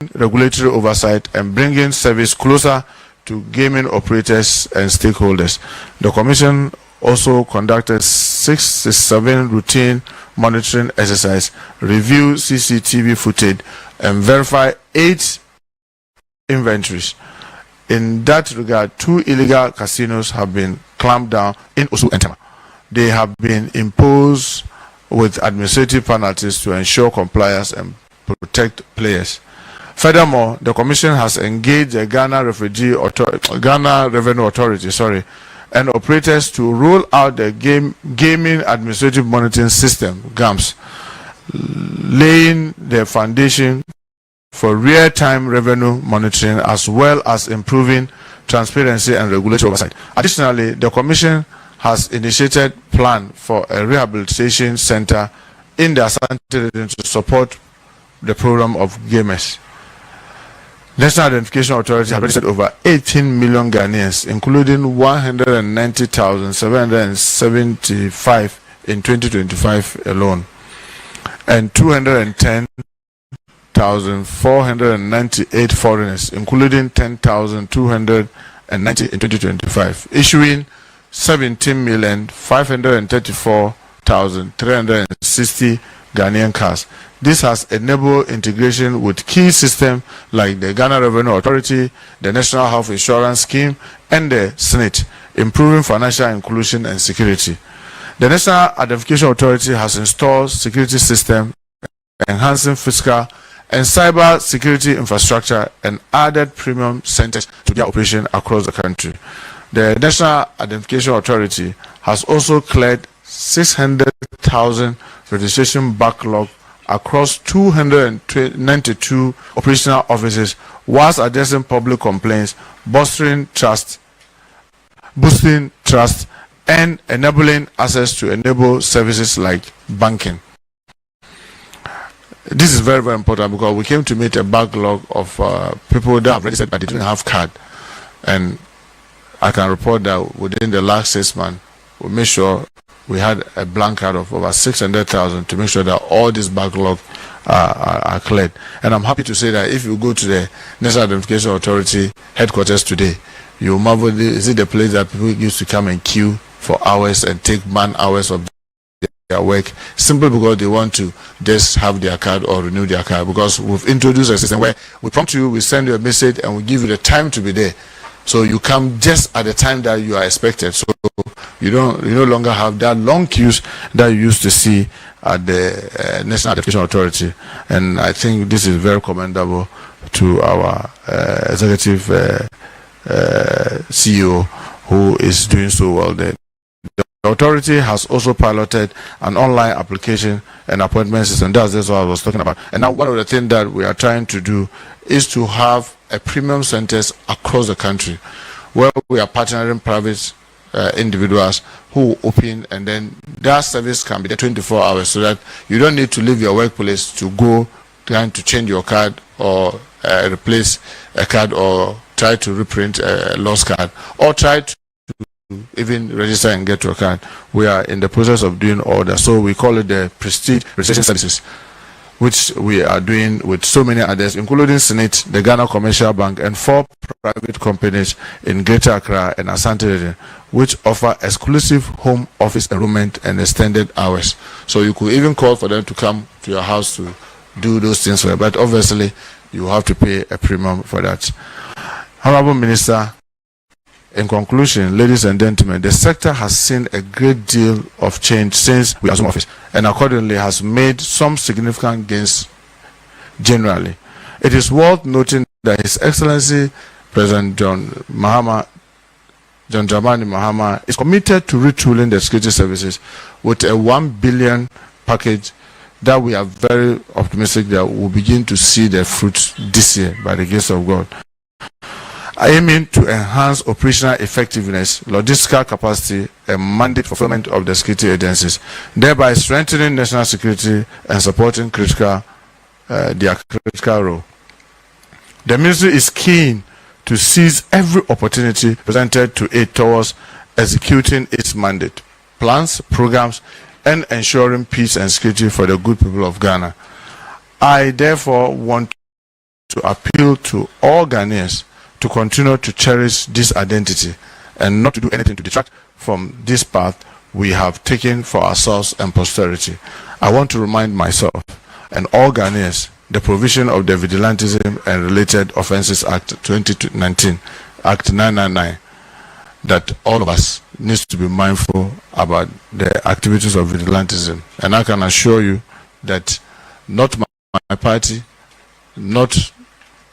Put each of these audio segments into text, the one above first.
regulatory oversight and bringing service closer to gaming operators and stakeholders. The Commission also conducted 67 routine monitoring exercises, reviewed CCTV footage, and verified 8 inventories. In that regard, 2 illegal casinos have been clamped down in Osu and Tema. They have been imposed with administrative penalties to ensure compliance and protect players. Furthermore, the Commission has engaged the Ghana Revenue Authority, and operators to roll out the Gaming Administrative Monitoring System (GAMS), laying the foundation for real-time revenue monitoring as well as improving transparency and regulatory oversight. Additionally, the Commission has initiated a plan for a rehabilitation center in the Asante region to support the program of gamers. National Identification Authority has registered over 18 million Ghanaians, including 190,775 in 2025 alone, and 210,498 foreigners, including 10,290 in 2025, issuing 17,534,360 Ghanaian cards. This has enabled integration with key systems like the Ghana Revenue Authority, the National Health Insurance Scheme, and the SNIT, improving financial inclusion and security. The National Identification Authority has installed security systems, enhancing fiscal and cyber security infrastructure, and added premium centers to their operation across the country. The National Identification Authority has also cleared 600,000 registration backlog across 292 operational offices, whilst addressing public complaints, boosting trust, and enabling access to enable services like banking. This is very, very important because we came to meet a backlog of people that have registered but they didn't have card, and I can report that within the last 6 months, we made sure we had a blank card of over 600,000 to make sure that all these backlog are cleared. And I'm happy to say that if you go to the National Identification Authority headquarters today, you'll marvel, is it the place that people used to come and queue for hours and take man hours of their work simply because they want to just have their card or renew their card? Because we've introduced a system where we prompt you, we send you a message, and we give you the time to be there. So you come just at the time that you are expected. So you no longer have that long queues that you used to see at the National Identification Authority. And I think this is very commendable to our executive CEO, who is doing so well there. The authority has also piloted an online application and appointment system. That's what I was talking about. And now one of the things that we are trying to do is to have a premium centers across the country where we are partnering private individuals who open, and then that service can be there 24 hours, so that you don't need to leave your workplace to go trying to change your card or replace a card or try to reprint a lost card or try to even register and get your card. We are in the process of doing all that, so we call it the Prestige Registration Services, which we are doing with so many others, including SNIT, the Ghana Commercial Bank, and 4 private companies in Greater Accra and Asante region, which offer exclusive home office enrollment and extended hours. So you could even call for them to come to your house to do those things for you, but obviously you have to pay a premium for that. Honorable Minister, in conclusion, ladies and gentlemen, the sector has seen a great deal of change since we assumed office, and accordingly has made some significant gains generally. It is worth noting that His Excellency President John Dramani Mahama is committed to retooling the security services with a 1 billion package that we are very optimistic that we'll begin to see the fruits this year by the grace of God, aiming to enhance operational effectiveness, logistical capacity, and mandate fulfillment of the security agencies, thereby strengthening national security and supporting their critical role. The ministry is keen to seize every opportunity presented to it towards executing its mandate, plans, programs, and ensuring peace and security for the good people of Ghana. I therefore want to appeal to all Ghanaians to continue to cherish this identity and not to do anything to detract from this path we have taken for ourselves and posterity. I want to remind myself and all Ghanaians the provision of the Vigilantism and Related Offences Act 2019, Act 999, that all of us needs to be mindful about the activities of vigilantism. And I can assure you that not my party, not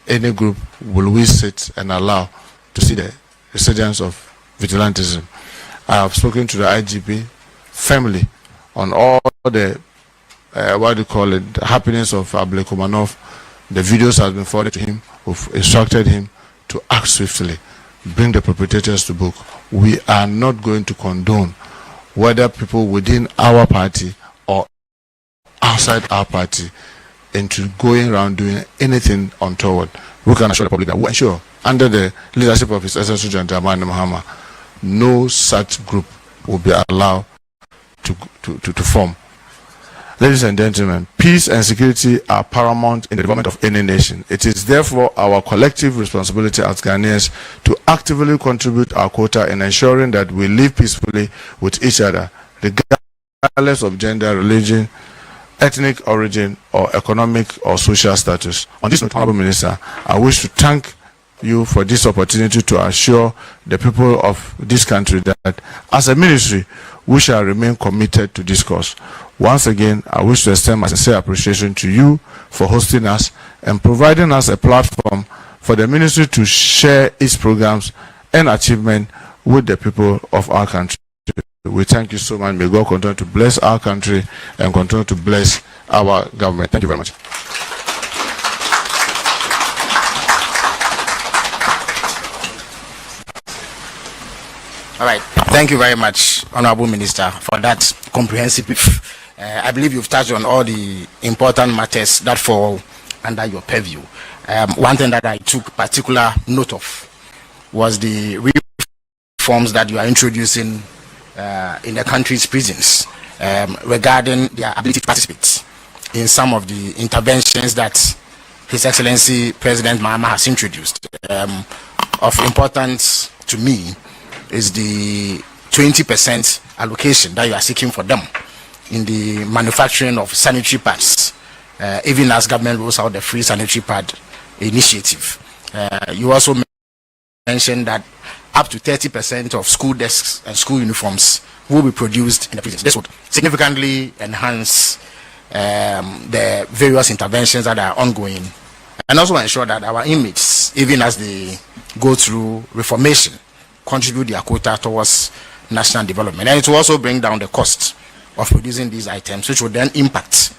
any group will we sit and allow to see the resurgence of vigilantism. I have spoken to the IGP family on all the the happenings of Ablekomanov. The videos have been forwarded to him. We've instructed him to act swiftly, bring the perpetrators to book. We are not going to condone whether people within our party or outside our party into going around doing anything untoward. We can assure the public that we ensure, under the leadership of His Excellency John Dramani Mahama, no such group will be allowed to form. Ladies and gentlemen, peace and security are paramount in the development of any nation. It is therefore our collective responsibility as Ghanaians to actively contribute our quota in ensuring that we live peacefully with each other, regardless of gender, religion, ethnic origin, or economic or social status. On this note, Honorable Minister, I wish to thank you for this opportunity to assure the people of this country that as a ministry, we shall remain committed to this cause. Once again, I wish to extend my sincere appreciation to you for hosting us and providing us a platform for the ministry to share its programs and achievement with the people of our country. We thank you so much. May God continue to bless our country and continue to bless our government. Thank you very much. All right. Thank you very much, Honorable Minister, for that comprehensive brief. I believe you've touched on all the important matters that fall under your purview. One thing that I took particular note of was the reforms that you are introducing in the country's prisons regarding their ability to participate in some of the interventions that His Excellency President Mahama has introduced. Of importance to me is the 20% allocation that you are seeking for them in the manufacturing of sanitary pads, even as government rolls out the free sanitary pad initiative. You also mentioned that up to 30% of school desks and school uniforms will be produced in the prisons. This would significantly enhance the various interventions that are ongoing, and also ensure that our inmates, even as they go through reformation, contribute their quota towards national development. And it will also bring down the cost of producing these items, which will then impact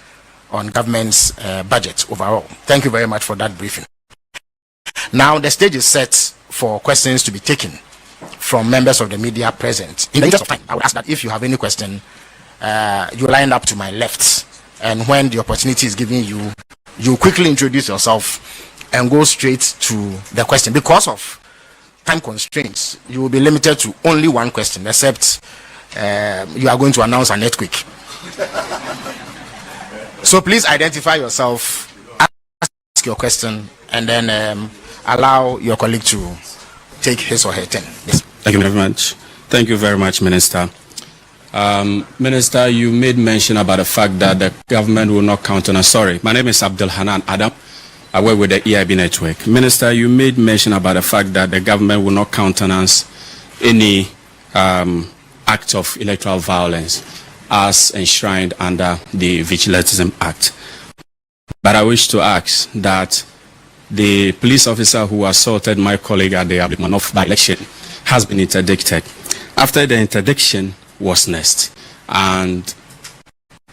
on government's budget overall. Thank you very much for that briefing. Now the stage is set for questions to be taken from members of the media present. In the interest of time, I would ask that if you have any question, you line up to my left, and when the opportunity is given you, you quickly introduce yourself and go straight to the question. Because of time constraints, you will be limited to only one question, except you are going to announce an earthquake. So please identify yourself, ask your question, and then allow your colleague to take his or her turn. Yes. Thank you very much. Thank you very much, Minister. Minister, you made mention about the fact that the government will not countenance. Sorry, my name is Abdul Hanan Adam. I work with the EIB network. Minister, you made mention about the fact that the government will not countenance any act of electoral violence as enshrined under the Vigilantism Act. But I wish to ask that the police officer who assaulted my colleague at the Ablekomanov by-election has been interdicted. After the interdiction, what's next? And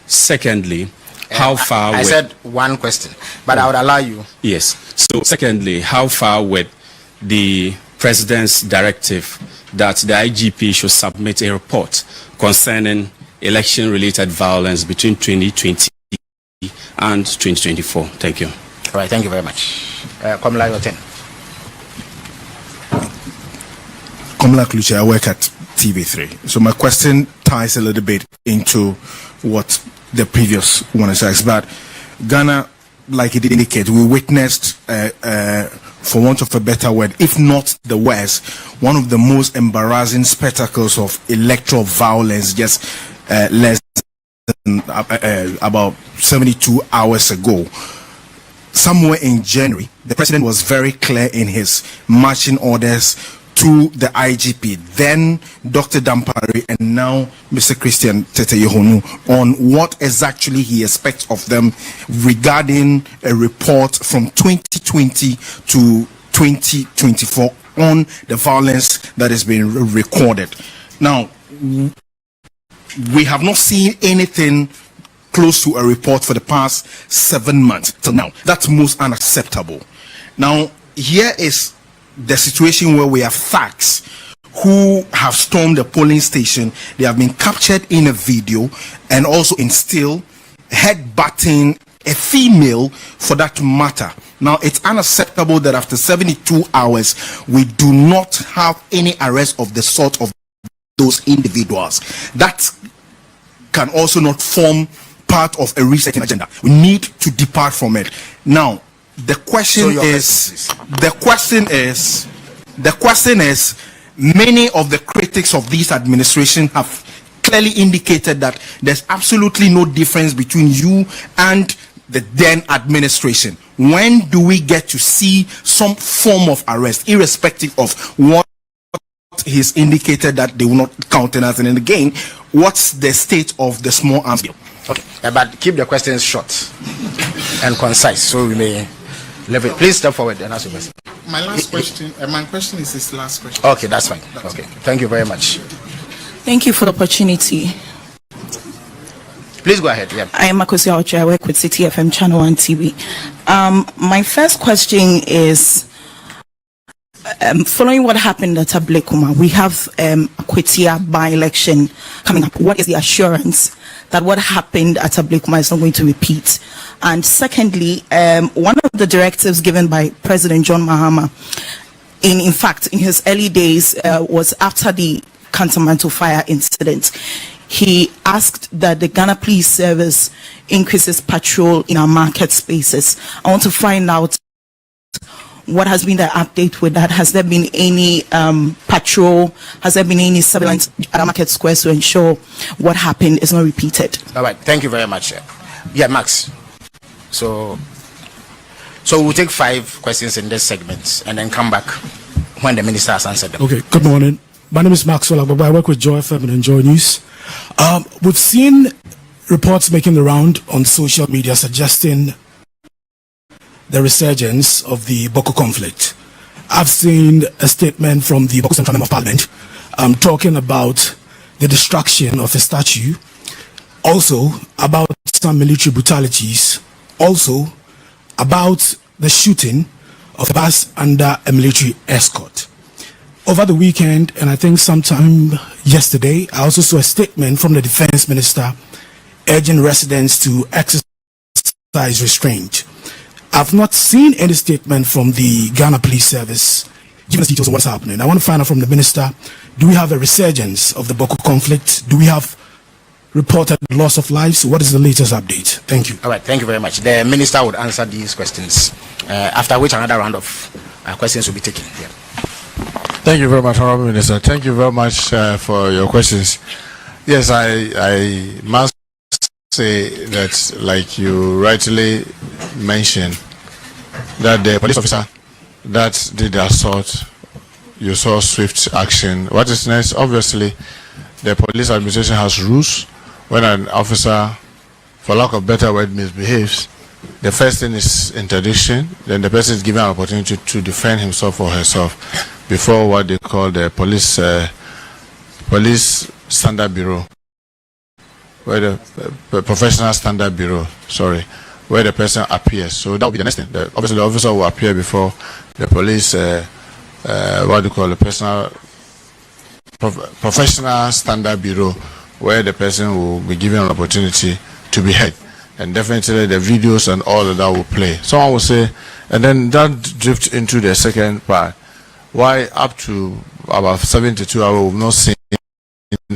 secondly, how far... I said one question, but I would allow you. Yes. So secondly, how far with the President's directive that the IGP should submit a report concerning election-related violence between 2020 and 2024? Thank you. All right, thank you very much. Komla, your turn. Komla Kluche, I work at TV3. So my question ties a little bit into what the previous one is asked. But Ghana like it did indicate, we witnessed, for want of a better word, if not the worst, one of the most embarrassing spectacles of electoral violence just less than about 72 hours ago. Somewhere in January, the president was very clear in his marching orders to the IGP, then Dr. Dampare, and now Mr. Christian Tete Yohonu, on what exactly he expects of them regarding a report from 2020 to 2024 on the violence that has been recorded. Now, we have not seen anything close to a report for the past 7 months till now. That's most unacceptable. Now, here is the situation where we have thugs who have stormed the polling station. They have been captured in a video and also in still headbutting a female for that matter. Now, it's unacceptable that after 72 hours, we do not have any arrest of the sort of those individuals. That can also not form part of a resetting agenda. We need to depart from it. Now, the question is, many of the critics of this administration have clearly indicated that there's absolutely no difference between you and the then administration. When do we get to see some form of arrest, irrespective of what he's indicated that they will not countenance? And again, what's the state of the small arms bill? Okay, but keep the questions short and concise, so we may leave it. Please step forward and ask your question. My last question, my question is his last question. Okay, that's fine. Okay, thank you very much. Thank you for the opportunity. Please go ahead. Yeah. I am Makosi Auchi. I work with City FM Channel 1 TV. My first question is, following what happened at Ablekuma, we have a Kwetia by-election coming up. What is the assurance that what happened at Ablekuma is not going to repeat? And secondly, one of the directives given by President John Mahama, in fact, in his early days, was after the Kantamanto fire incident. He asked that the Ghana Police Service increases patrol in our market spaces. I want to find out what has been the update with that. Has there been any patrol? Has there been any surveillance at our market squares to ensure what happened is not repeated? All right, thank you very much. Yeah, Max. So we'll take 5 questions in this segment and then come back when the minister has answered them. Okay, good morning. My name is Maxwell Agbaba. I work with Joy FM and Enjoy News. We've seen reports making the round on social media suggesting the resurgence of the Boko conflict. I've seen a statement from the Boko Central Member of Parliament talking about the destruction of a statue, also about some military brutalities, also about the shooting of a bus under a military escort. Over the weekend, and I think sometime yesterday, I also saw a statement from the Defense Minister urging residents to exercise restraint. I've not seen any statement from the Ghana Police Service giving us details of what's happening. I want to find out from the Minister, do we have a resurgence of the Boko conflict? Do we have reported loss of lives? What is the latest update? Thank you. All right, thank you very much. The Minister would answer these questions, after which another round of questions will be taken. Yeah. Thank you very much, Honorable Minister. Thank you very much for your questions. Yes, I must say that, like you rightly mentioned, that the police officer that did the assault, you saw swift action. What is next? Obviously, the police administration has rules. When an officer, for lack of better word, misbehaves, the first thing is interdiction, then the person is given an opportunity to defend himself or herself before what they call the police standard bureau, where the professional standard bureau, where the person appears. So that will be the next thing. Obviously, the officer will appear before the police, what they call the professional standard bureau, where the person will be given an opportunity to be heard. And definitely the videos and all of that will play. Someone will say, and then that drifts into the second part. Why up to about 72 hours we've not seen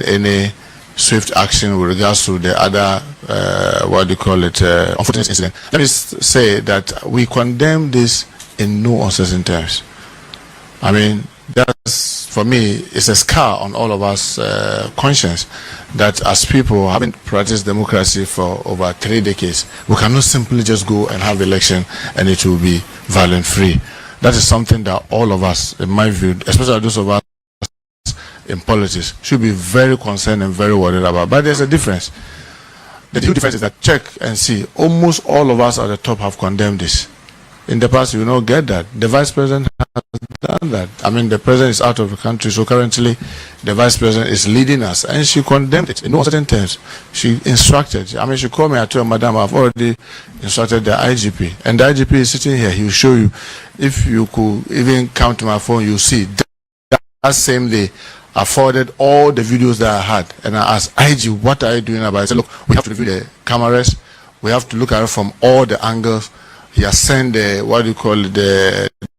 any swift action with regards to the other, unfortunate incident. Let me say that we condemn this in no uncertain terms. I mean, that's, for me, it's a scar on all of us conscience that as people having practiced democracy for over 3 decades, we cannot simply just go and have election and it will be violent free. That is something that all of us, in my view, especially those of us in politics, should be very concerned and very worried about. But there's a difference. The huge difference is that, check and see, almost all of us at the top have condemned this. In the past, you will not get that. The vice president has done that. I mean, the president is out of the country, so currently the vice president is leading us, and she condemned it in no certain terms. She instructed. I mean, she called me. I told her, Madam, I've already instructed the IGP, and the IGP is sitting here. He will show you. If you could even come to my phone, you'll see that same day I forwarded all the videos that I had, and I asked IG, what are you doing about it? I said, look, we have to review the cameras. We have to look at it from all the angles. He has sent the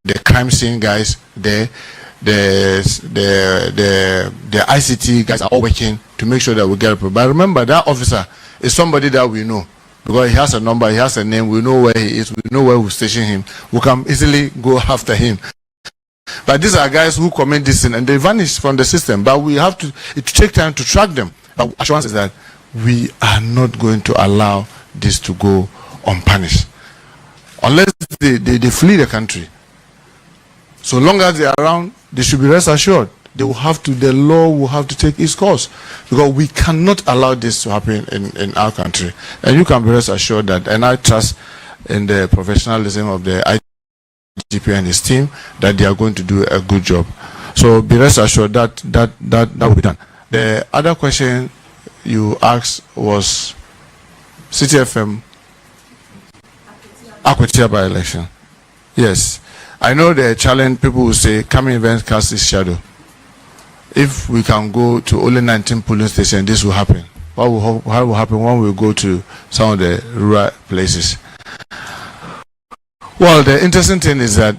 the crime scene guys there. The ICT guys are all working to make sure that we get it. But remember, that officer is somebody that we know, because he has a number, he has a name, we know where he is, we know where we station him. We can easily go after him. But these are guys who commit this sin and they vanish from the system. But we have to take time to track them. But assurance is that we are not going to allow this to go unpunished. Unless they flee the country. So long as they are around, they should be rest assured. The law will have to take its course. Because we cannot allow this to happen in our country. And you can be rest assured that, and I trust in the professionalism of the IGP and his team, that they are going to do a good job. So be rest assured that will be done. The other question you asked was City FM Akwetia by election. Yes, I know the challenge. People will say coming events cast its shadow. If we can go to only 19 polling stations, this will happen. What will happen when we go to some of the rural places? Well, the interesting thing is that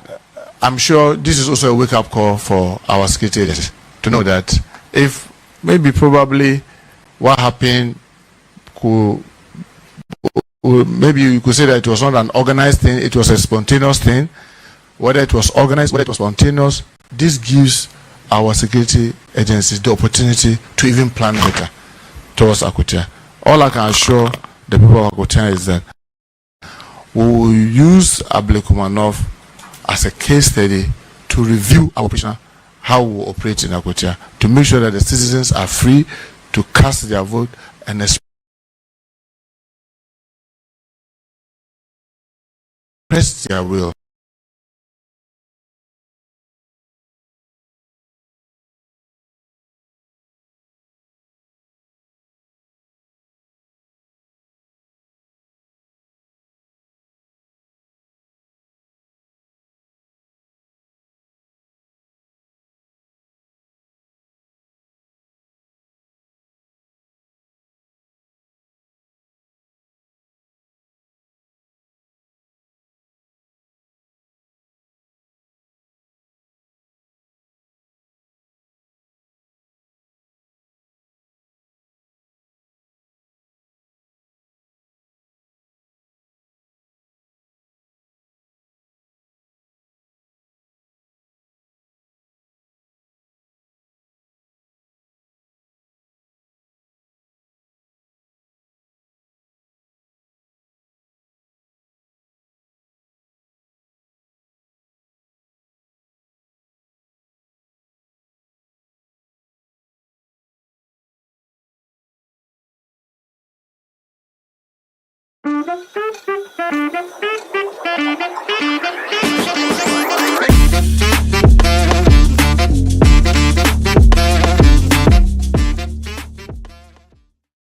I'm sure this is also a wake-up call for our security agencies to know that if probably what happened could, maybe you could say that it was not an organized thing, it was a spontaneous thing. Whether it was organized, whether it was spontaneous, this gives our security agencies the opportunity to even plan better towards Akwetia. All I can assure the people of Akwetia is that we will use Ablekumanov as a case study to review our operation, how we operate in Akwetia, to make sure that the citizens are free to cast their vote and express their will.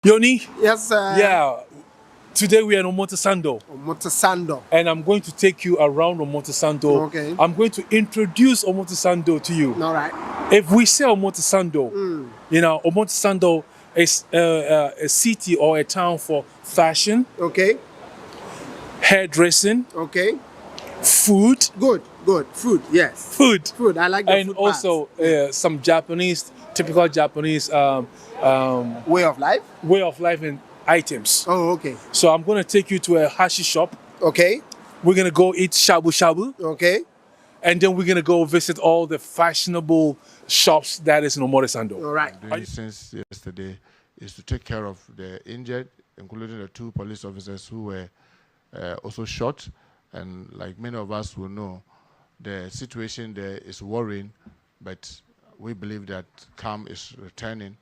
Yoni? Yes, sir. Yeah. Today we are in Omotesando. Omotesando. And I'm going to take you around Omotesando. Okay. I'm going to introduce Omotesando to you. All right. If we say Omotesando, you know, Omotesando is a city or a town for fashion, Okay. hairdressing, Okay. food, Good. Good. Food, yes. Food. Food, I like the And food also some Japanese, typical Japanese way of life? way of life and items. Oh, okay. So I'm going to take you to a hashi shop. Okay, We're going to go eat shabu shabu. okay. And then we're going to go visit all the fashionable shops that is in Omotesando. All right. Doing since yesterday is to take care of the injured, including the 2 police officers who were also shot. And like many of us will know, the situation there is worrying, but we believe that calm is returning.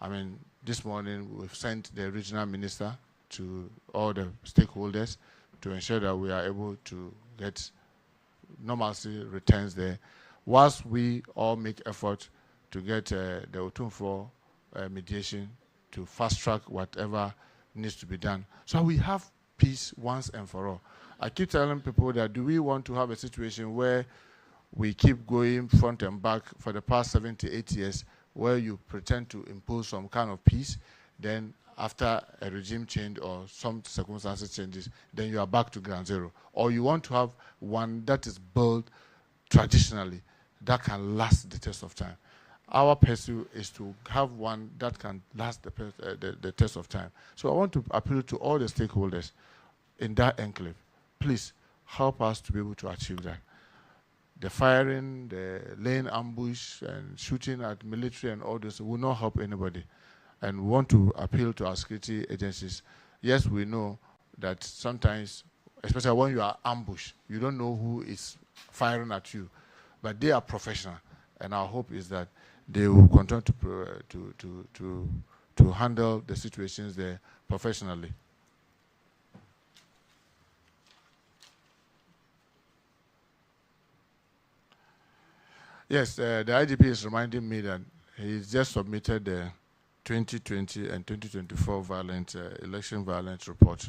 I mean, this morning we've sent the regional minister to all the stakeholders to ensure that we are able to get normalcy returns there, whilst we all make effort to get the Otumfor mediation to fast track whatever needs to be done, so we have peace once and for all. I keep telling people that do we want to have a situation where we keep going front and back for the past 78 years, where you pretend to impose some kind of peace, then after a regime change or some circumstances changes, then you are back to ground zero? Or you want to have one that is built traditionally, that can last the test of time? Our pursuit is to have one that can last the test of time. So I want to appeal to all the stakeholders in that enclave. Please help us to be able to achieve that. The firing, the laying ambush and shooting at military and all this will not help anybody. And we want to appeal to our security agencies. Yes, we know that sometimes, especially when you are ambushed, you don't know who is firing at you, but they are professional. And our hope is that they will continue to handle the situations there professionally. Yes, the IGP is reminding me that he's just submitted the 2020 and 2024 election violence report.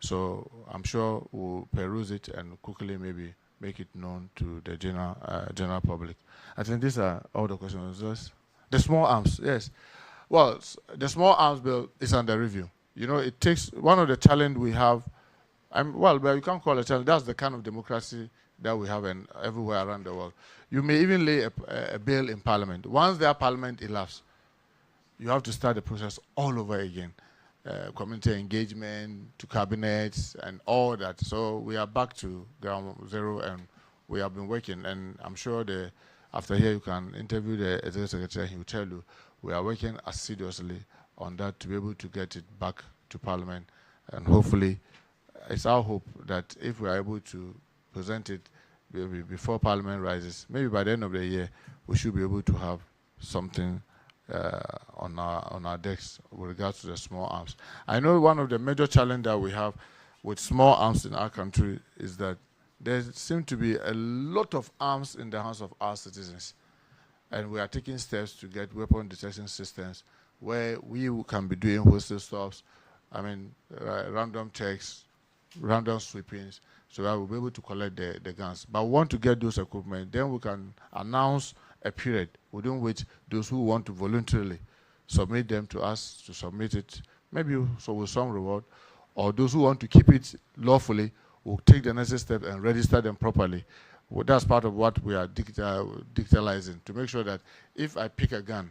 So I'm sure we'll peruse it and quickly maybe make it known to the general public. I think these are all the questions. Just the small arms, yes. Well, the small arms bill is under review. You know, it takes one of the challenge we have. Well, you can't call it a challenge. That's the kind of democracy that we have everywhere around the world. You may even lay a bill in Parliament. Once that Parliament elapses, you have to start the process all over again. Community engagement, to cabinets, and all that. So we are back to ground zero, and we have been working. And I'm sure after here you can interview the Executive Secretary. He will tell you we are working assiduously on that to be able to get it back to Parliament. And hopefully, it's our hope that if we are able to present it before Parliament rises, maybe by the end of the year, we should be able to have something on our decks with regards to the small arms. I know one of the major challenges that we have with small arms in our country is that there seems to be a lot of arms in the hands of our citizens, and we are taking steps to get weapon detection systems where we can be doing wholesale stops, random checks, random sweepings, so that we'll be able to collect the guns. But we want to get those equipment, then we can announce a period within which those who want to voluntarily submit them to us to submit it, maybe so with some reward, or those who want to keep it lawfully will take the necessary steps and register them properly. Well, that's part of what we are digitalizing, to make sure that if I pick a gun,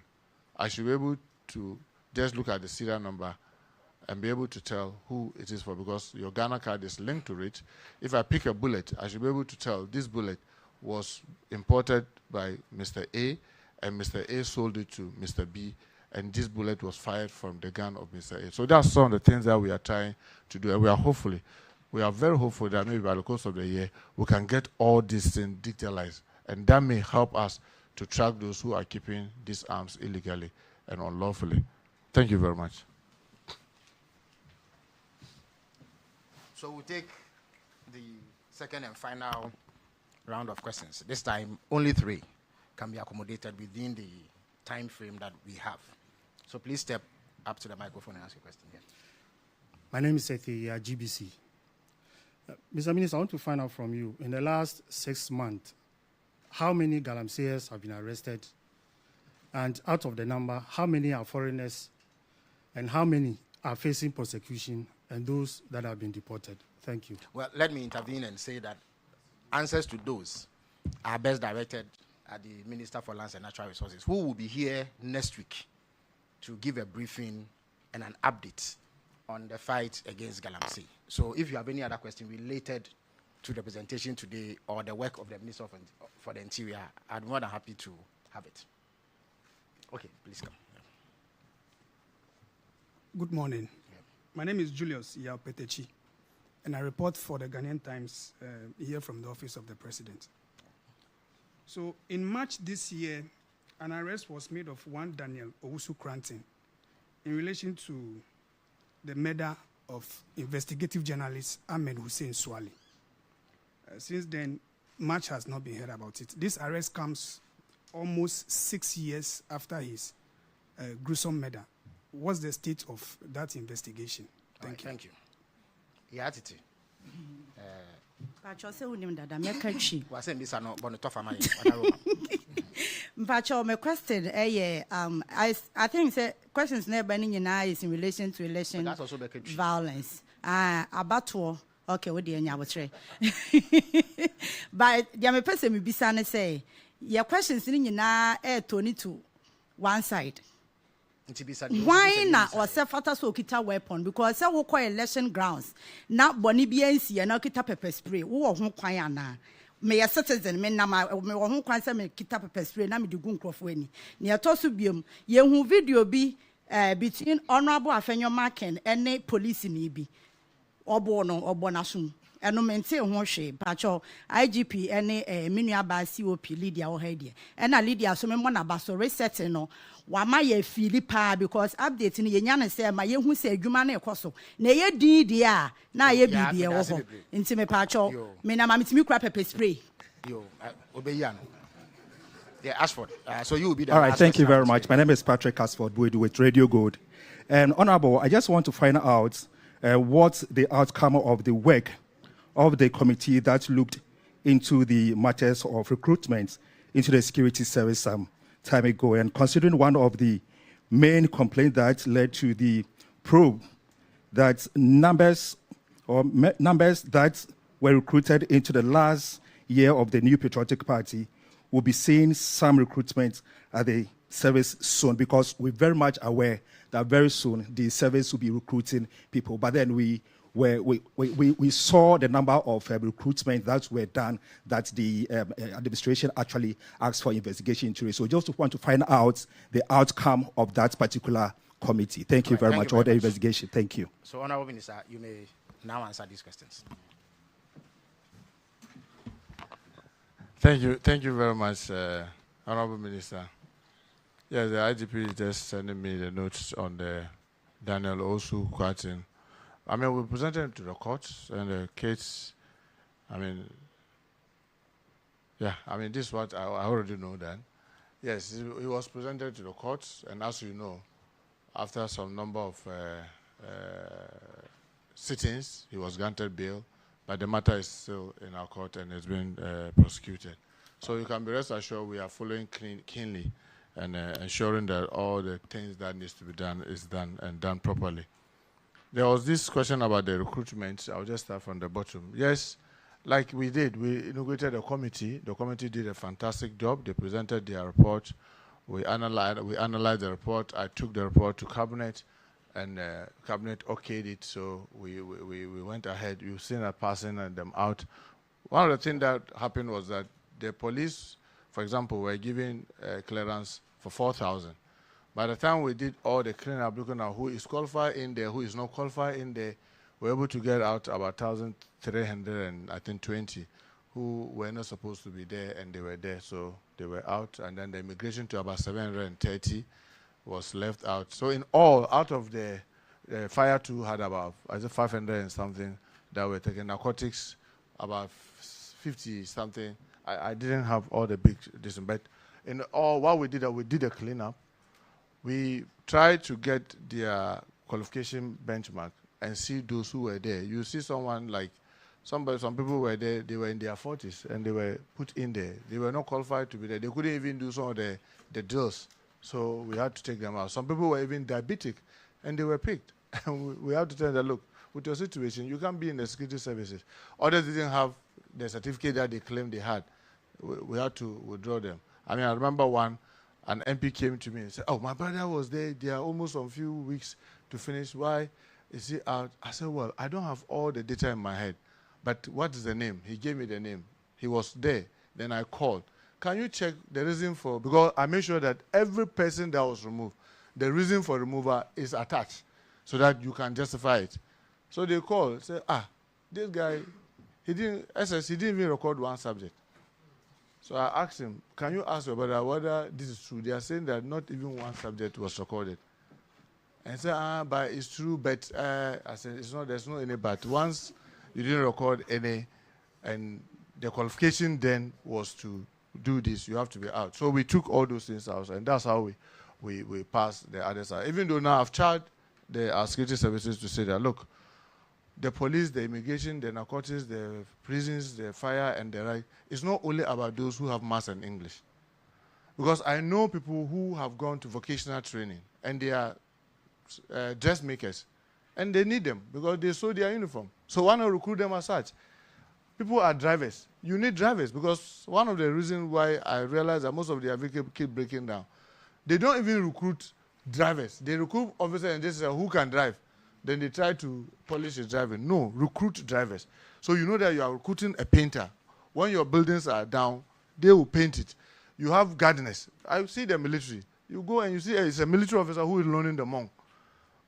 I should be able to just look at the serial number and be able to tell who it is for, because your Ghana card is linked to it. If I pick a bullet, I should be able to tell this bullet was imported by Mr. A, and Mr. A sold it to Mr. B, and this bullet was fired from the gun of Mr. A. So that's some of the things that we are trying to do, and we are very hopeful that maybe by the course of the year, we can get all these things digitalized, and that may help us to track those who are keeping these arms illegally and unlawfully. Thank you very much. So we'll take the second and final round of questions. This time, only 3 can be accommodated within the time frame that we have. So please step up to the microphone and ask your question. Yeah. My name is Sethi, GBC. Mr. Minister, I want to find out from you, in the last 6 months, how many galamseyers have been arrested? And out of the number, how many are foreigners? And how many are facing prosecution and those that have been deported? Thank you. Well, let me intervene and say that answers to those are best directed at the Minister for Lands and Natural Resources, who will be here next week to give a briefing and an update on the fight against Galamsey. So if you have any other question related to the presentation today or the work of the Minister for the Interior, I'd be more than happy to have it. Okay, please come. Good morning. My name is Julius Yaopetechi, and I report for the Ghanaian Times here from the Office of the President. So in March this year, an arrest was made of one Daniel Owusu Cranton in relation to the murder of investigative journalist Ahmed Hussein Swali. Since then, much has not been heard about it. This arrest comes almost 6 years after his gruesome murder. What's the state of that investigation? Thank you. Thank you. Your attitude. Mpacho, my question, I think the questions never is in relation to election violence. About okay, what do you know? But the person be say, your questions in na Tony to one side. Why not or self so kita weapon? Because I will call election grounds. Now Bonibiansi and kita pepper spray. Who na may a citizen men nama me who kwansa me kita pepper spray na me di gun crofweni. Ni atosu biom ye hu video bi between Honorable Afenyo Maken and police ni bi. Obo na sum. Eno mente ho hwe pacho IGP ene menua ba COP Lydia o ha die ena Lydia so me mo na ba so reset no wa ma ye Philippa because update ni ye nya ne se ma ye hu se adwuma na ekoso na ye din die a na ye bibie wo ho nti me pacho me na ma mitimi kura pepper spray yo obeyan yeah Ashford so you will be the all right, thank you very much. My name is Patrick Ashford Buidu with Radio Gold, and Honorable, I just want to find out what the outcome of the work of the committee that looked into the matters of recruitment into the security service some time ago. And considering one of the main complaints that led to the probe, that numbers that were recruited into the last year of the New Patriotic Party will be seeing some recruitment at the service soon, because we're very much aware that very soon the service will be recruiting people. But then we saw the number of recruitment that were done that the administration actually asked for investigation into it. So just want to find out the outcome of that particular committee. Thank you very much for the investigation. Thank you. So, Honorable Minister, you may now answer these questions. Thank you very much, Honorable Minister. Yes, the IGP is just sending me the notes on the Daniel Owusu Cranton. I mean, we presented it to the courts and the case. I mean, yeah, I mean, this is what I already know then. Yes, it was presented to the courts, and as you know, after some number of sittings, he was granted bail, but the matter is still in our court and it's been prosecuted. So you can be rest assured we are following keenly and ensuring that all the things that needs to be done is done and done properly. There was this question about the recruitment. I'll just start from the bottom. Yes, like we did, we inaugurated a committee. The committee did a fantastic job. They presented their report. We analyzed the report. I took the report to Cabinet, and Cabinet okayed it. So we went ahead. You've seen us passing them out. One of the things that happened was that the police, for example, were giving clearance for 4,000. By the time we did all the cleanup, looking at who is qualified in there, who is not qualified in there, we were able to get out about 1,320 who were not supposed to be there, and they were there, so they were out. And then the immigration to about 730 was left out. So in all, out of the fire 2 had about 500 and something that were taken. Narcotics, about 50 something. I didn't have all the big but in all, what we did a cleanup. We tried to get their qualification benchmark and see those who were there. You see someone like some people were there, they were in their 40s and they were put in there. They were not qualified to be there. They couldn't even do some of the drills. So we had to take them out. Some people were even diabetic and they were picked. And we had to tell them, look, with your situation, you can't be in the security services. Others didn't have the certificate that they claimed they had. we had to withdraw them. I mean, I remember an MP came to me and said, "Oh, my brother was there. They are almost on a few weeks to finish. Why is he out?" I said, "Well, I don't have all the data in my head, but what is the name?" He gave me the name. He was there. Then I called. Can you check the reason for, because I made sure that every person that was removed, the reason for removal is attached so that you can justify it. So they called, say, this guy, he didn't even record one subject. So I asked him, can you ask your brother whether this is true? They are saying that not even one subject was recorded. And he said, but it's true, but I said, there's no any but. Once you didn't record any, and the qualification then was to do this, you have to be out. So we took all those things out, and that's how we passed the other side. Even though now I've charged our security services to say that, look, the police, the immigration, the narcotics, the prisons, the fire, and the right, it's not only about those who have maths and English. Because I know people who have gone to vocational training, and they are dressmakers, and they need them because they sew their uniform. So why not recruit them as such? People are drivers. You need drivers because one of the reasons why I realized that most of their vehicles keep breaking down, they don't even recruit drivers. They recruit officers and they say, who can drive? Then they try to polish his driving. No, recruit drivers. So you know that you are recruiting a painter. When your buildings are down, they will paint it. You have gardeners. I see the military. You go and you see it's a military officer who is loaning the monk.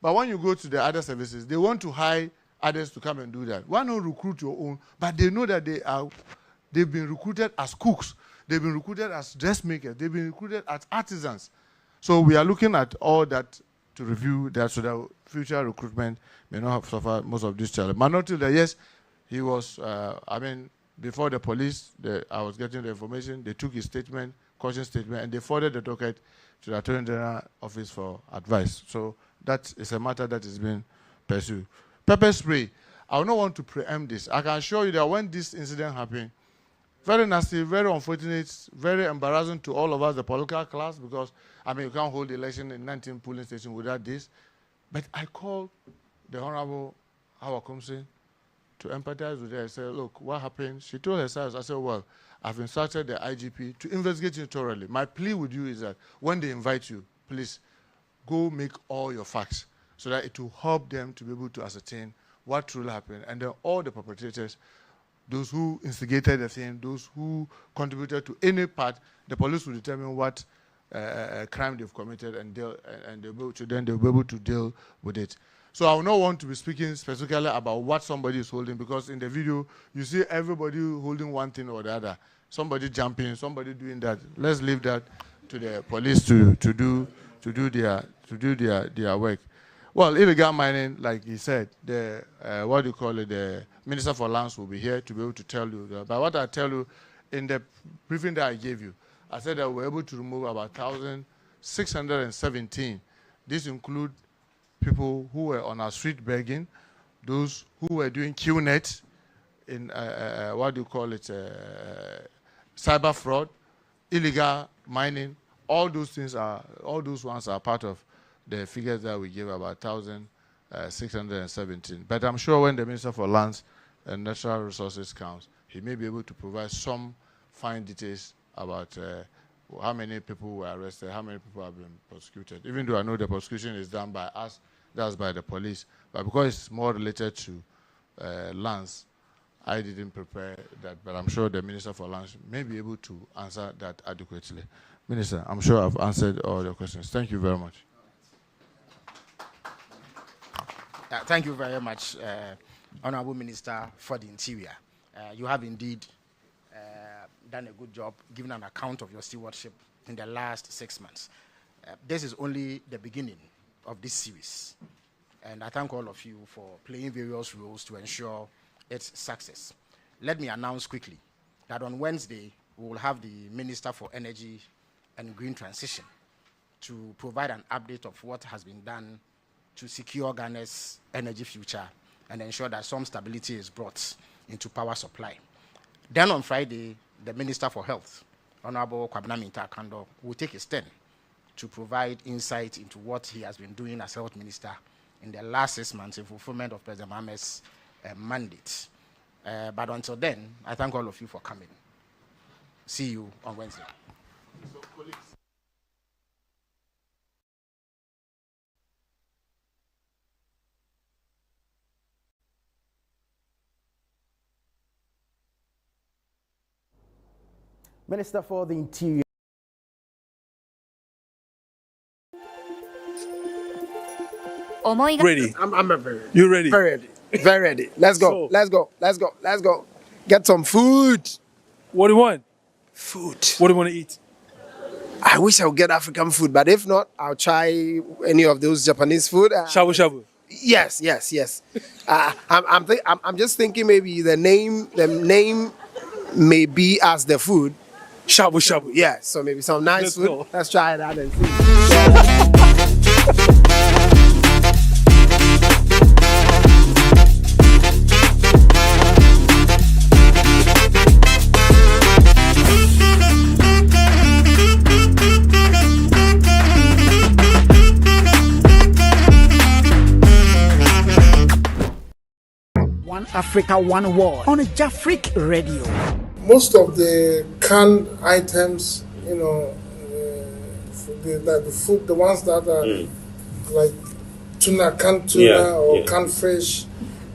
But when you go to the other services, they want to hire others to come and do that. Why not recruit your own? But they know that they've been recruited as cooks. They've been recruited as dressmakers. They've been recruited as artisans. So we are looking at all that to review that so that future recruitment may not have suffered most of this challenge. But not till that, yes, he was, before the police, I was getting the information, they took his statement, caution statement, and they forwarded the docket to the Attorney General office for advice. So that is a matter that is being pursued. Pepper spray, I would not want to preempt this. I can assure you that when this incident happened, very nasty, very unfortunate, very embarrassing to all of us, the political class, because, you can't hold the election in 19 polling stations without this. But I called the Honorable Hawa Kumsin to empathize with her and say, look, what happened? She told her side, I said, well, I've instructed the IGP to investigate it thoroughly. My plea with you is that when they invite you, please go make all your facts so that it will help them to be able to ascertain what truly happened. And then all the perpetrators, those who instigated the thing, those who contributed to any part, the police will determine what crime they've committed, and they'll be able to deal with it. So I will not want to be speaking specifically about what somebody is holding, because in the video you see everybody holding one thing or the other. Somebody jumping, somebody doing that. Let's leave that to the police to do their work. Well, illegal mining, like he said, the Minister for Lands will be here to be able to tell you that. But what I tell you in the briefing that I gave you, I said that we were able to remove about 1,617. This includes people who were on our street begging, those who were doing QNet in, cyber fraud, illegal mining. All those ones are part of the figures that we gave, about 1,617. But I'm sure when the Minister for Lands and Natural Resources comes, he may be able to provide some fine details about how many people were arrested, how many people have been prosecuted. Even though I know the prosecution is done by us, that's by the police. But because it's more related to lands, I didn't prepare that. But I'm sure the Minister for Lands may be able to answer that adequately. Minister, I'm sure I've answered all your questions. Thank you very much. Thank you very much, Honorable Minister for the Interior. You have indeed done a good job giving an account of your stewardship in the last 6 months. This is only the beginning of this series, and I thank all of you for playing various roles to ensure its success. Let me announce quickly that on Wednesday, we will have the Minister for Energy and Green Transition to provide an update of what has been done to secure Ghana's energy future and ensure that some stability is brought into power supply. Then on Friday, the Minister for Health, Honorable Kwabena Minta Akando, will take his turn to provide insight into what he has been doing as Health Minister in the last 6 months in fulfillment of President Mohammed's mandate. But until then, I thank all of you for coming. See you on Wednesday. Minister for the Interior. Ready. I'm very ready. You ready? Very ready. Very ready. Let's go. So- Let's go. Let's go. Let's go. Get some food. What do you want? Food. What do you want to eat? I wish I would get African food, but if not, I'll try any of those Japanese food. Shabu shabu. Yes. I'm just thinking maybe the name may be as the food. Shabu shabu. Yeah, so maybe some nice Let's food. go. Let's try that and see. One Africa, one world on a Jafric radio. Most of the canned items, the food, the ones that are like tuna, canned tuna or canned fish.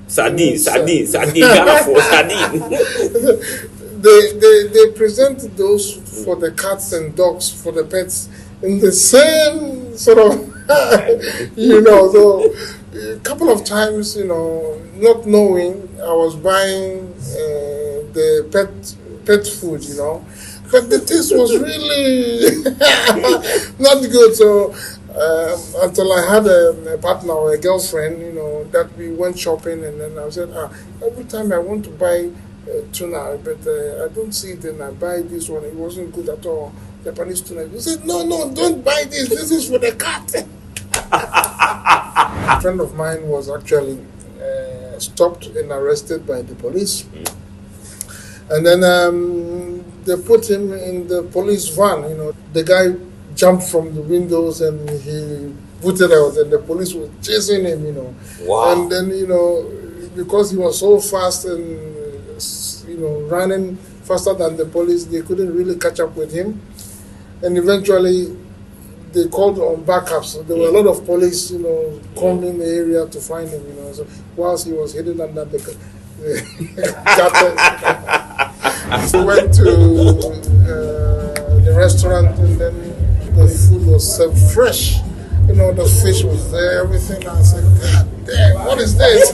Sardine, Ghana for sardine. They present those for the cats and dogs, for the pets, in the same sort of, so a couple of times, not knowing, I was buying the pet food, but the taste was really not good. So until I had a partner or a girlfriend, that we went shopping, and then I said, every time I want to buy tuna, but I don't see it, and I buy this one. It wasn't good at all. Japanese tuna. He said, no, don't buy this. This is for the cat. A friend of mine was actually stopped and arrested by the police. And then they put him in the police van. The guy jumped from the windows and he put it out, and the police were chasing him. Wow. And then because he was so fast and running faster than the police, they couldn't really catch up with him. And eventually they called on backups. So there were a lot of police, combing the area to find him. So whilst he was hidden under the carpet, we went to the restaurant, and then the food was served fresh. The fish was there, everything. I said, God damn, what is this?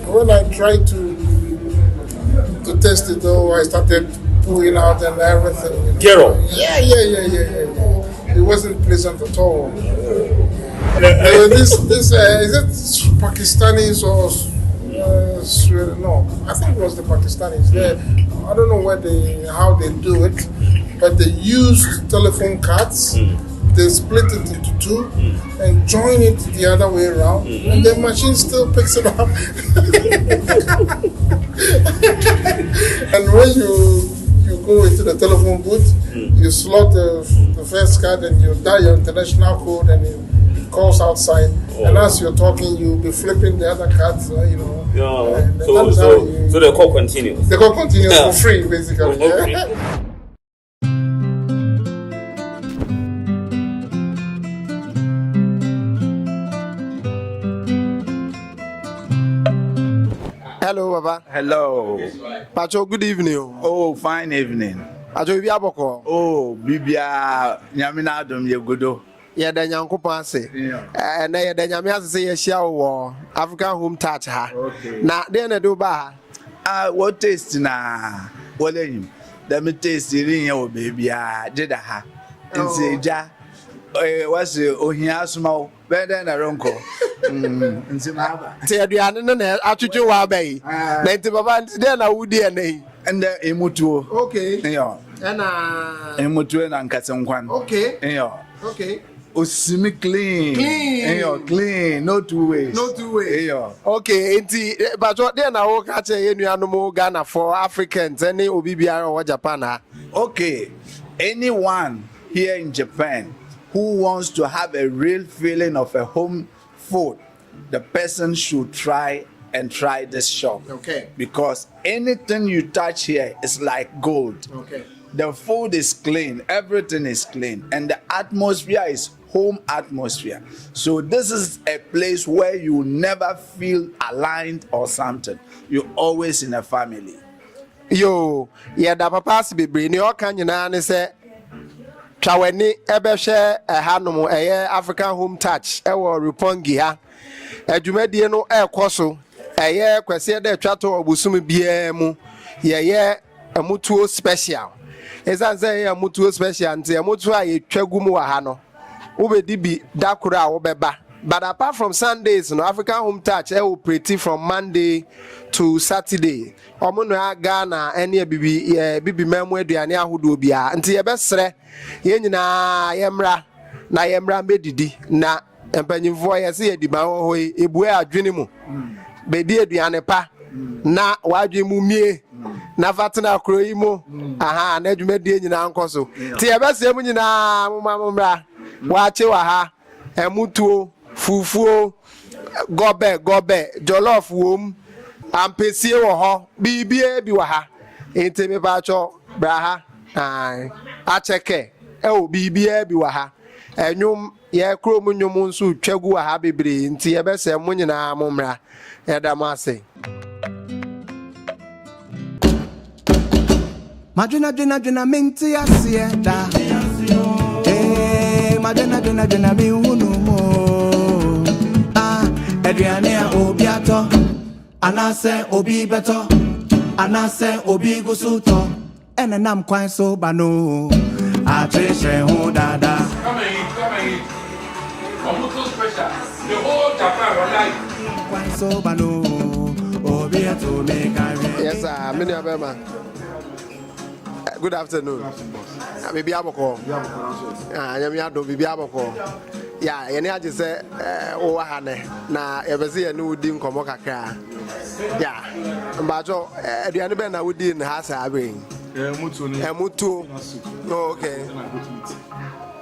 When I tried to test it, though, I started pulling out and everything. Gero. Yeah. It wasn't pleasant at all. This is it Pakistanis or no? I think it was the Pakistanis. I don't know how they do it, but they use telephone cards. They split it into two and join it the other way around, and the machine still picks it up. And when you go into the telephone booth, you slot the first card and you dial your international code, and it calls outside. And as you're talking, you'll be flipping the other cards, So the call continues. The call continues for free, basically. Okay. Hello, Baba. Hello. Pacho, good evening. Oh, fine evening. Pacho, Bibi Aboko. Oh, Bibia, Nyamina Dom Yegudo. Yeah, the Yankupa say. And the Yamias say a show African home touch her. Okay. Now, then I do ba. What taste na? What are you? Let me taste it in your baby. Did I? And say, Ja. What's the Ohia small? Better than a ronco. Say, Adriana, I took you away. Then I would dear name. And the Emutu. Okay. Yeah. And Emutu and Katsangwan. Okay. Yeah. Okay. Semi clean. Clean. No two ways. Yeah. Okay. But what then I will catch a animal Ghana for Africans, any Obibia or Japan. Okay. Anyone here in Japan who wants to have a real feeling of a home food, the person should try and try this shop. Okay. Because anything you touch here is like gold. Okay. The food is clean, everything is clean, and the atmosphere is home atmosphere. So this is a place where you never feel aligned or something. You're always in a family. Yo, yeah, da papa si bebre ni o kan nyina ne se twaweni ebehwe hanom African home touch ewo Rupongi ha. Adwumadie no ekoso kwese da twato obusum bia mu ye amutuo special. Ezanze ye amutuo special nti amutuo a ye twagu wa ha no. Ubedi bi dakura wo beba. But apart from Sundays, African Home Touch operate from Monday to Saturday. Omuno Ghana any bibi memu aduane ahodo bia. Nti ye besre ye nyina yemra na yemra medidi na empanyimfo ye se yediba ho ebue adwene mu. Bedi aduane pa na wadwe mu mie na fatena akroyi mu aha na adwumadi nyina nkoso. Nti ye besre mu nyina mumra wache wa ha emutuo fufuo gobe jollof wom ampesie wo ho bibie bi wa ha ente me ba cho bra ha acheke o bibie bi wa ha enwum ye krom nwum nso twagu wa ha bebre nti ye bese mu nyina momra edamase Madrina minti asieda madrina mi hunumo Adriane obiato anase obi beto anase obi gusuto enenam kwan so bano atreshe hu dada Come and eat. Omuto special. The whole Japan online. Kwan so bano obiato me kare. Yes sir, many abema. Good afternoon. Bibi aboko. Nyame ado bibi aboko. Ya yene age se o wa ha ne na yebeze ye ne udi nkomo kakra ya mbajo aduane be na udi ne ha sa abe mutu okay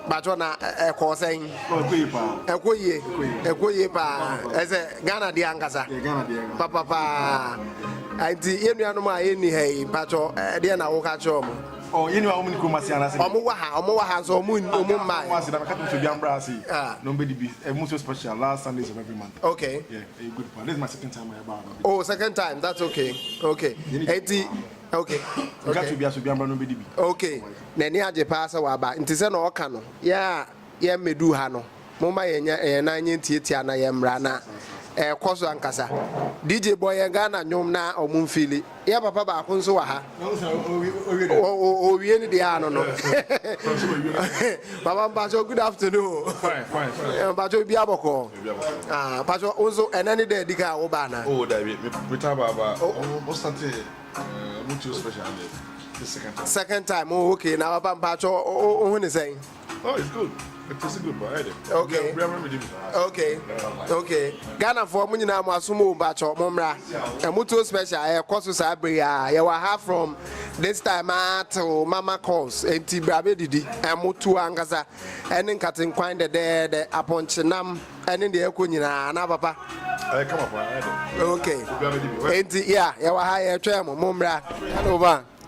bajo na ekosen ekoye pa eze Ghana di angasa papa anti yenuanu ma yeni hey bajo de na wo ka cho mo Oh, you know how many Kumasianas? Omuwaha, so moon, my. Once I'm coming to Biambrasi. Nobody be a most special last Sundays of every month. Okay. Yeah, a good one. This is my second time I have. Oh, second time. That's okay. Okay. 80. Okay. You got to be a Biambra nobody be. Okay. Nene aje pasa waba. Intise no okano. Yeah, me do hano. Moma ye na nyentie na ye mrana. Koso ankasa DJ boy Ghana nyom na omumfili ya papa ba ko nso wa ha o wie ni dia no Papa Pacho, good afternoon. Fine. Pacho bi aboko Pacho onso enani de dika wo ba na oh that we talk about what's something mutual special the second time oh okay na Papa Pacho o hu ni say oh it's good. It's a good boy. Okay. Okay. Ghana for Munina Masumu Bacho Momra. A mutual special a course Sabria. You will have from this time to Mama calls and Tibrabe Didi and Mutu Angasa and then cutting quine the dead upon Chenam and in the Ekunina and Papa. I come up. Okay. And yeah, you will hire a tram Momra.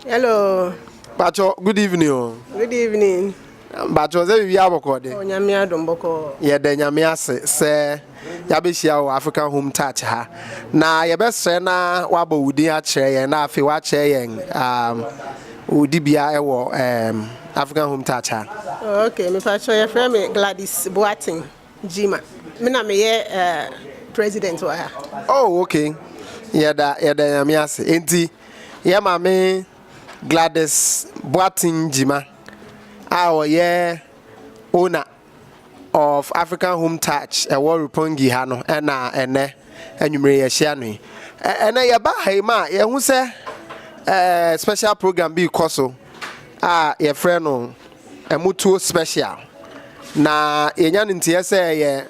Hello. Pacho, good evening. Good evening. But was a yaboko de Nyamia Domboko. Yeah, the Nyamia say Yabishia African Home Touch ha. Na your best na wabo wudi a chair na fi wa chair udi bia ewo African Home Touch ha. Okay, me fa show your friend me Gladys Boating Jima. Me na me president wa ha. Oh, okay. Yeah, the Nyamia say enti yeah mame Gladys Boating Jima. Our owner of African Home Touch, a war Rupongi Hano, and you may share me. And I buy ma, who say special program be Koso. Your friend, a mutual special. Na yan in TSA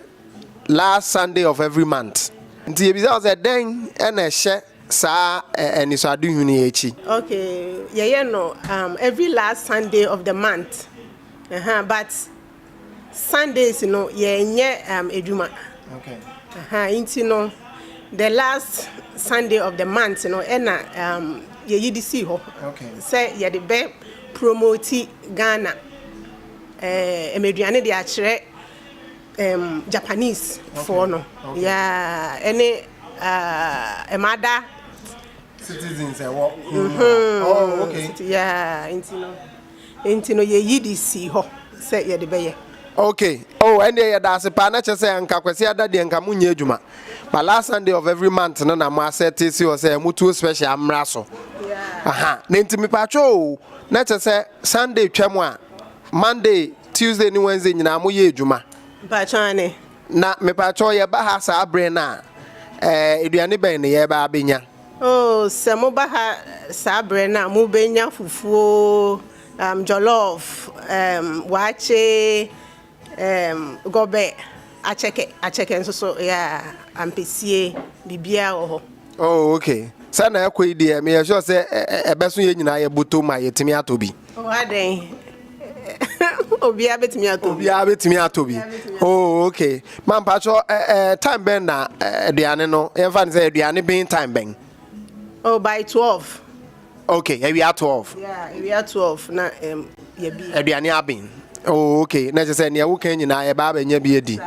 last Sunday of every month. Until was a dang and a share. And it's a doing okay, every last Sunday of the month. But Sundays, eduma. Okay. Into the last Sunday of the month, you know, and ye see ho. Okay. Say ye the be promote Ghana. Emeduane de achire Japanese for no. Yeah, any mother citizens what? Oh, okay. Yeah, intino ye di see ho. Say ye the be. Okay. Oh, and that's a panacha say and Kakwesi ada de nka munye adwuma. But last Sunday of every month no na ma set tisi o say mutu special amraso. Yeah. Aha. Na ntimi pacho na say Sunday twam a Monday, Tuesday ni Wednesday nyina mo ye adwuma. Pacho ane. Na me pacho ye ba ha sa abre na eduane ben ne ye ba abenya. Oh, se mo ba ha sa abre na mo benya fufuo jollof wache gobe acheke nso so ya ampesie bibia wo ho. Oh, okay. Sana akoi die me sure say ebeso ye nyina ye boto ma yetimi atobi. Oh, aden. Obia betimi atobi. Oh, okay. Man pacho time ben na aduane no emfa say aduane ben time ben. Oh, by 12. Okay, we are 12. Yeah, we are 12 na ye bi. Aduane abin. Oh, okay. Na je say ne wo kan nyina ye ba ba nya bi edi.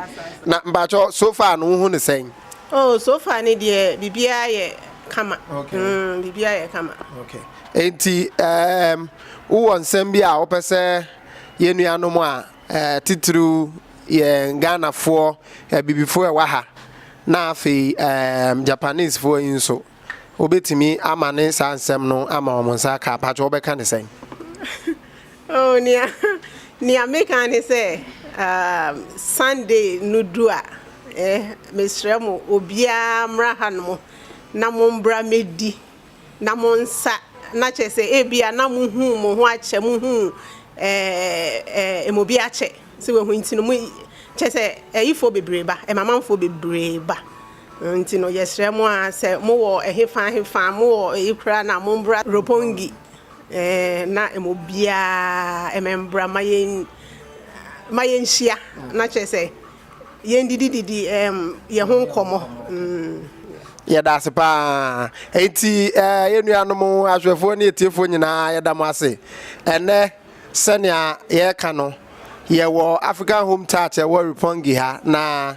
Na mpacho so far no hu ne sen. Oh, so far ne de bibia ye kama. Okay. Bibia ye kama. Okay. Enti wo nsem bi a wo pese ye nuanom a titru ye Ghana fo bibifo e wa ha na afi Japanese fo inso obetimi amane sa nsem no ama omonsa ka pacho obeka ne sen. Oh, nia make an say Sunday nudua mesrɛ mo obia mra hanmo na mo mbra medi na mo nsa na che say ebia na mo hu mo ho ache mo hu emobi ache se we hu ntino mo che say ifo bebreba mamamfo bebreba ntino yesrɛ mo a se mo wo hefa mo wo ikra na mo mbra ropongi na emobia emembra mayen hia na che say yendidi ye ho nkomo ye da se pa enti ye nuanom ahwefo ne etiefo nyina ye da mo ase ene senia ye ka no ye wo African Home Touch e wo Rupongi ha na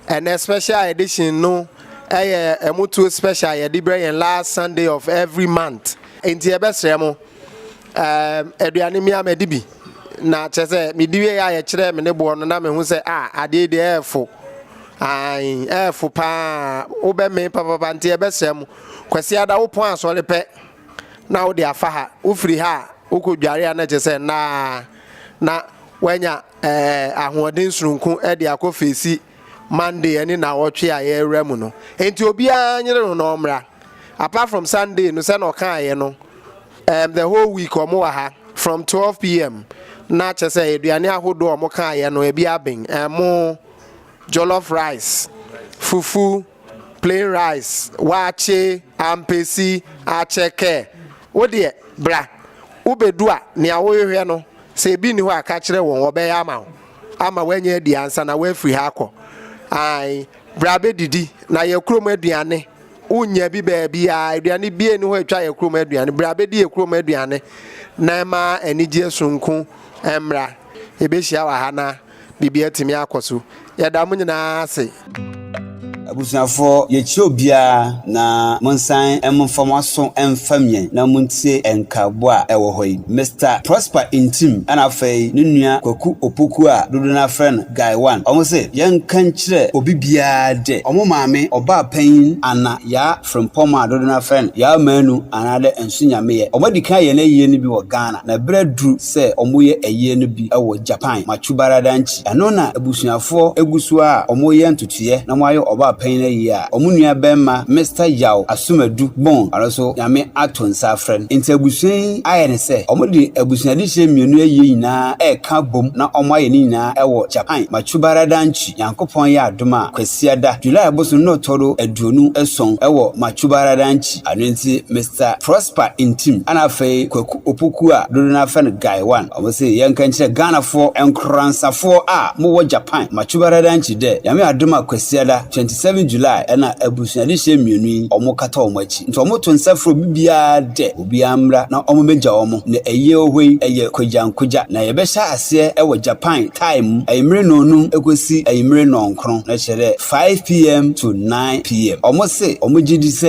ene special edition no emutu special ye di bre last Sunday of every month enti ye besre mo eduane mi amedibi na chese mi diwe ya ye kire me ne bo no na me hu se ade de efo efo pa wo be me papa nti e besem kwasi ada wo pon asole pe na wo de afa ha wo firi ha wo ko dware na chese na wanya ahoden surunku e de akofesi Monday ani na wotwe a ye remu no enti obi anyere no no mra apart from Sunday no se no kan ye no the whole week omo wa ha from 12 p.m. na chese eduane ahodo omo kan ye no e bia ben mo jollof rice fufu plain rice wache ampesi acheke wode bra ubedu a ne awohwe no se bi ni ho aka kire won obe ama wanya adi ansa na we free ha kọ ai bra be didi na ye krom aduane unya bi ba bia aduane bi eni ho atwa ye krom aduane bra be di ye krom aduane na ma anigye sunku emra ebehia wa ha na bibia timi akoso ya da munyina ase abusuafo yechi obia na monsan emfamaso emfamien na muntie enkabo a ewo hoyi Mr Prosper Intim ana fei nunua kwaku opoku a dodo na friend guy one omo se yenkan kire obibia de omo maame oba pan ana ya from poma dodo na friend ya manu ana de ensunyame ye omo dikan ye na yie ni bi wo Ghana na bredru se omo ye eye no bi ewo Japan machubara danchi eno na abusuafo egusu a omo ye ntutuye na mo ayo oba pain ya omunua bemma Mr Yao Asumadu bon also nyame atonsa friend intabusun ayene se omudi abusuade hye mienu ayi nyina ka bom na omo aye ni nyina ewo Japan machubara danchi yankopon ya adoma kwasiada July abosu no toro aduonu eson ewo machubara danchi anenti Mr Prosper Intim ana fei kwaku opoku a dodo na fan guy one omo se yankan kire Ghana for enkransafo a mo wo Japan machubara danchi de nyame adoma kwasiada 27 27 July ɛna abusuade hye mienu yi ɔmo kata ɔmo achi nti ɔmo to nsafro bibia de obi amra na ɔmo begya ɔmo na ɛyɛ ohoi ɛyɛ kojankoja na yɛbɛhyɛ ase ɛwɔ Japan time ayimre nonum ekosi ayimre nonkron na kyerɛ 5 p.m. to 9 p.m. ɔmo se ɔmo gidi se